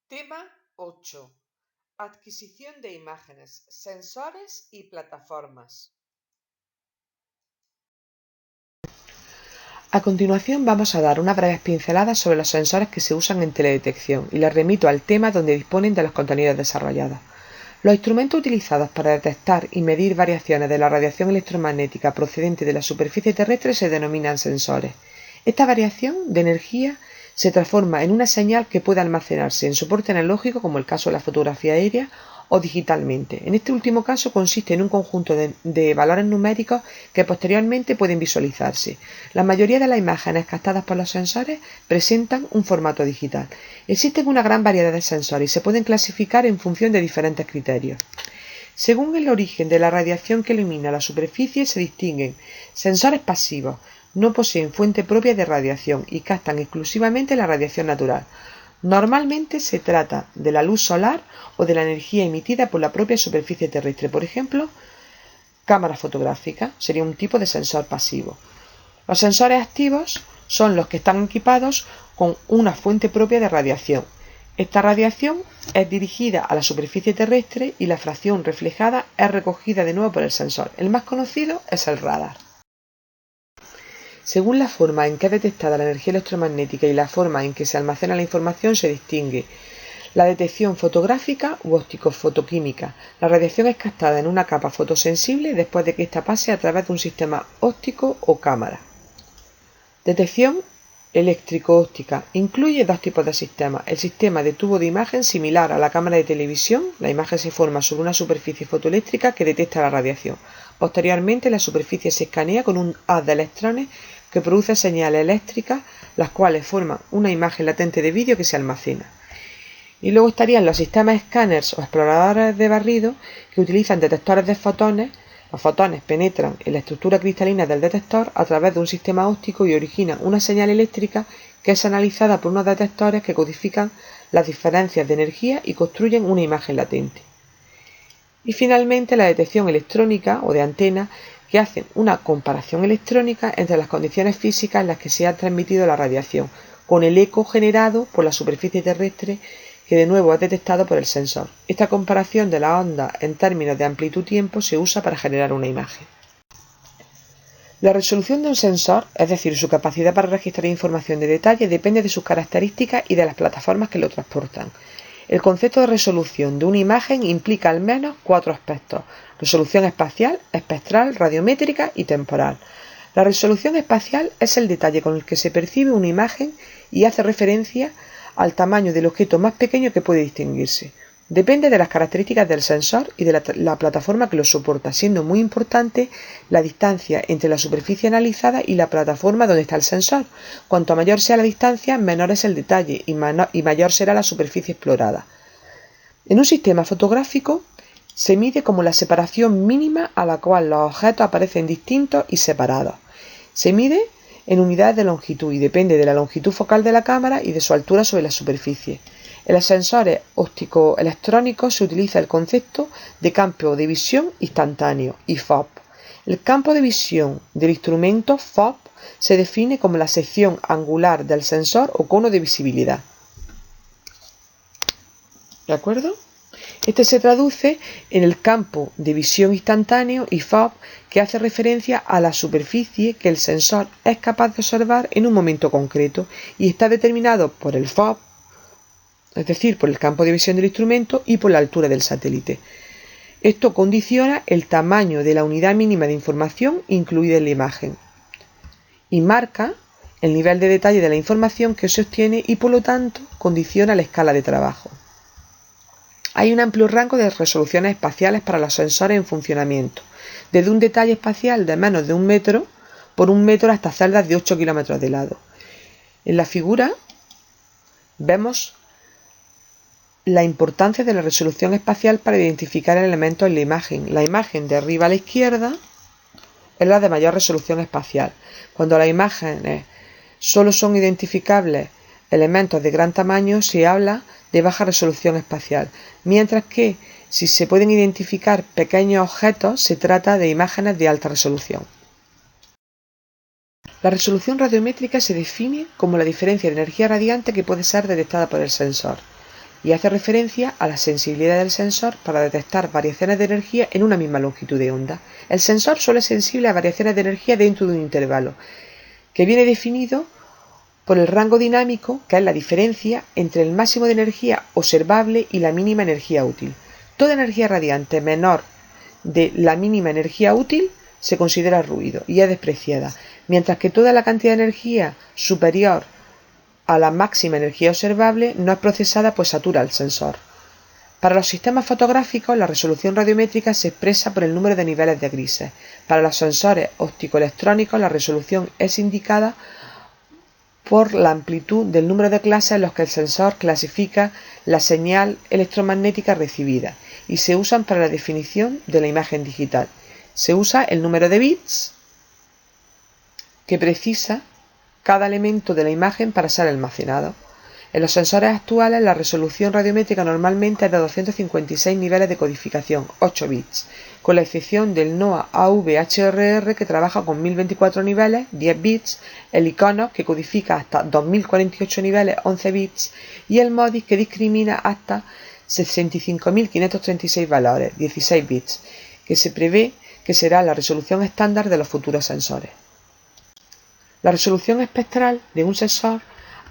Tema 8. Adquisición de imágenes, sensores y plataformas. A continuación vamos a dar unas breves pinceladas sobre los sensores que se usan en teledetección y les remito al tema donde disponen de los contenidos desarrollados. Los instrumentos utilizados para detectar y medir variaciones de la radiación electromagnética procedente de la superficie terrestre se denominan sensores. Esta variación de energía se transforma en una señal que puede almacenarse en soporte analógico, como el caso de la fotografía aérea, o digitalmente. En este último caso consiste en un conjunto de valores numéricos que posteriormente pueden visualizarse. La mayoría de las imágenes captadas por los sensores presentan un formato digital. Existen una gran variedad de sensores y se pueden clasificar en función de diferentes criterios. Según el origen de la radiación que ilumina la superficie, se distinguen sensores pasivos. No poseen fuente propia de radiación y captan exclusivamente la radiación natural. Normalmente se trata de la luz solar o de la energía emitida por la propia superficie terrestre. Por ejemplo, cámara fotográfica sería un tipo de sensor pasivo. Los sensores activos son los que están equipados con una fuente propia de radiación. Esta radiación es dirigida a la superficie terrestre y la fracción reflejada es recogida de nuevo por el sensor. El más conocido es el radar. Según la forma en que es detectada la energía electromagnética y la forma en que se almacena la información se distingue la detección fotográfica u óptico-fotoquímica. La radiación es captada en una capa fotosensible después de que ésta pase a través de un sistema óptico o cámara. Detección eléctrico-óptica. Incluye dos tipos de sistemas. El sistema de tubo de imagen similar a la cámara de televisión. La imagen se forma sobre una superficie fotoeléctrica que detecta la radiación. Posteriormente, la superficie se escanea con un haz de electrones que produce señales eléctricas, las cuales forman una imagen latente de vídeo que se almacena. Y luego estarían los sistemas escáneres o exploradores de barrido que utilizan detectores de fotones. Los fotones penetran en la estructura cristalina del detector a través de un sistema óptico y originan una señal eléctrica que es analizada por unos detectores que codifican las diferencias de energía y construyen una imagen latente. Y finalmente la detección electrónica o de antena, que hacen una comparación electrónica entre las condiciones físicas en las que se ha transmitido la radiación, con el eco generado por la superficie terrestre que de nuevo es detectado por el sensor. Esta comparación de la onda en términos de amplitud-tiempo se usa para generar una imagen. La resolución de un sensor, es decir, su capacidad para registrar información de detalle, depende de sus características y de las plataformas que lo transportan. El concepto de resolución de una imagen implica al menos 4 aspectos: resolución espacial, espectral, radiométrica y temporal. La resolución espacial es el detalle con el que se percibe una imagen y hace referencia al tamaño del objeto más pequeño que puede distinguirse. Depende de las características del sensor y de la plataforma que lo soporta, siendo muy importante la distancia entre la superficie analizada y la plataforma donde está el sensor. Cuanto mayor sea la distancia, menor es el detalle y mayor será la superficie explorada. En un sistema fotográfico se mide como la separación mínima a la cual los objetos aparecen distintos y separados. Se mide en unidades de longitud y depende de la longitud focal de la cámara y de su altura sobre la superficie. En los sensores óptico-electrónicos se utiliza el concepto de campo de visión instantáneo, IFOP. El campo de visión del instrumento FOB se define como la sección angular del sensor o cono de visibilidad. ¿De acuerdo? Este se traduce en el campo de visión instantáneo IFOP, que hace referencia a la superficie que el sensor es capaz de observar en un momento concreto y está determinado por el FOB, es decir, por el campo de visión del instrumento y por la altura del satélite. Esto condiciona el tamaño de la unidad mínima de información incluida en la imagen y marca el nivel de detalle de la información que se obtiene y por lo tanto condiciona la escala de trabajo. Hay un amplio rango de resoluciones espaciales para los sensores en funcionamiento, desde un detalle espacial de menos de 1 metro por 1 metro hasta celdas de 8 kilómetros de lado. En la figura vemos la importancia de la resolución espacial para identificar elementos en la imagen. La imagen de arriba a la izquierda es la de mayor resolución espacial. Cuando las imágenes solo son identificables elementos de gran tamaño, se habla de baja resolución espacial, mientras que si se pueden identificar pequeños objetos, se trata de imágenes de alta resolución. La resolución radiométrica se define como la diferencia de energía radiante que puede ser detectada por el sensor. y hace referencia a la sensibilidad del sensor para detectar variaciones de energía en una misma longitud de onda. El sensor solo es sensible a variaciones de energía dentro de un intervalo, que viene definido por el rango dinámico, que es la diferencia entre el máximo de energía observable y la mínima energía útil. Toda energía radiante menor de la mínima energía útil se considera ruido y es despreciada, mientras que toda la cantidad de energía superior a la máxima energía observable no es procesada, pues satura el sensor. Para los sistemas fotográficos, la resolución radiométrica se expresa por el número de niveles de grises. Para los sensores óptico-electrónicos, la resolución es indicada por la amplitud del número de clases en los que el sensor clasifica la señal electromagnética recibida y se usan para la definición de la imagen digital. Se usa el número de bits que precisa cada elemento de la imagen para ser almacenado. En los sensores actuales, la resolución radiométrica normalmente es de 256 niveles de codificación, 8 bits, con la excepción del NOAA AV-HRR que trabaja con 1024 niveles, 10 bits, el Iconos que codifica hasta 2048 niveles, 11 bits, y el MODIS que discrimina hasta 65.536 valores, 16 bits, que se prevé que será la resolución estándar de los futuros sensores. La resolución espectral de un sensor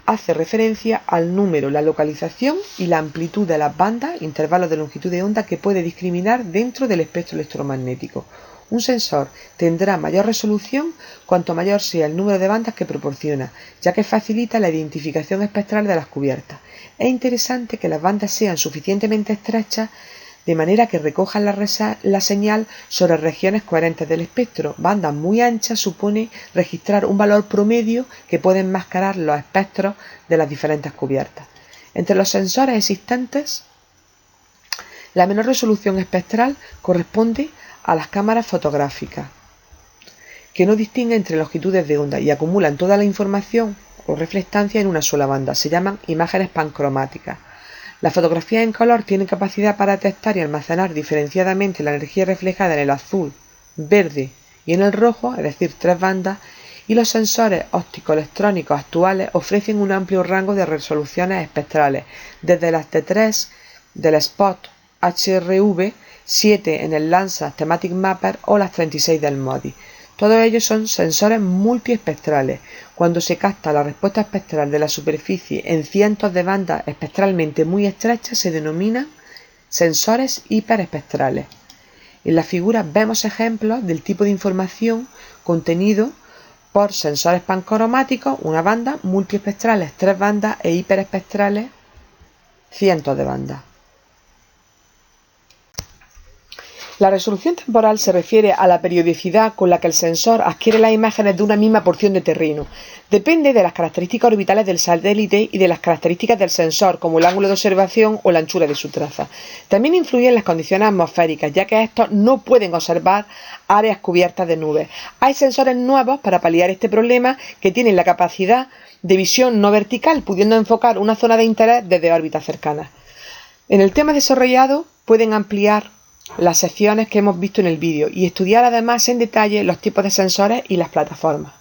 hace referencia al número, la localización y la amplitud de las bandas, intervalos de longitud de onda que puede discriminar dentro del espectro electromagnético. Un sensor tendrá mayor resolución cuanto mayor sea el número de bandas que proporciona, ya que facilita la identificación espectral de las cubiertas. Es interesante que las bandas sean suficientemente estrechas de manera que recojan la señal sobre regiones coherentes del espectro. Bandas muy anchas supone registrar un valor promedio que puede enmascarar los espectros de las diferentes cubiertas. Entre los sensores existentes, la menor resolución espectral corresponde a las cámaras fotográficas, que no distinguen entre longitudes de onda y acumulan toda la información o reflectancia en una sola banda. Se llaman imágenes pancromáticas. Las fotografías en color tienen capacidad para detectar y almacenar diferenciadamente la energía reflejada en el azul, verde y en el rojo, es decir, 3 bandas, y los sensores óptico-electrónicos actuales ofrecen un amplio rango de resoluciones espectrales, desde las T3 del Spot HRV, 7 en el Landsat Thematic Mapper o las 36 del MODIS. Todos ellos son sensores multiespectrales. Cuando se capta la respuesta espectral de la superficie en cientos de bandas espectralmente muy estrechas, se denominan sensores hiperespectrales. En la figura vemos ejemplos del tipo de información contenido por sensores pancromáticos, una banda, multiespectrales, 3 bandas e hiperespectrales, cientos de bandas. La resolución temporal se refiere a la periodicidad con la que el sensor adquiere las imágenes de una misma porción de terreno. Depende de las características orbitales del satélite y de las características del sensor, como el ángulo de observación o la anchura de su traza. También influyen las condiciones atmosféricas, ya que estos no pueden observar áreas cubiertas de nubes. Hay sensores nuevos para paliar este problema que tienen la capacidad de visión no vertical, pudiendo enfocar una zona de interés desde órbitas cercanas. En el tema desarrollado pueden ampliar las secciones que hemos visto en el vídeo y estudiar además en detalle los tipos de sensores y las plataformas.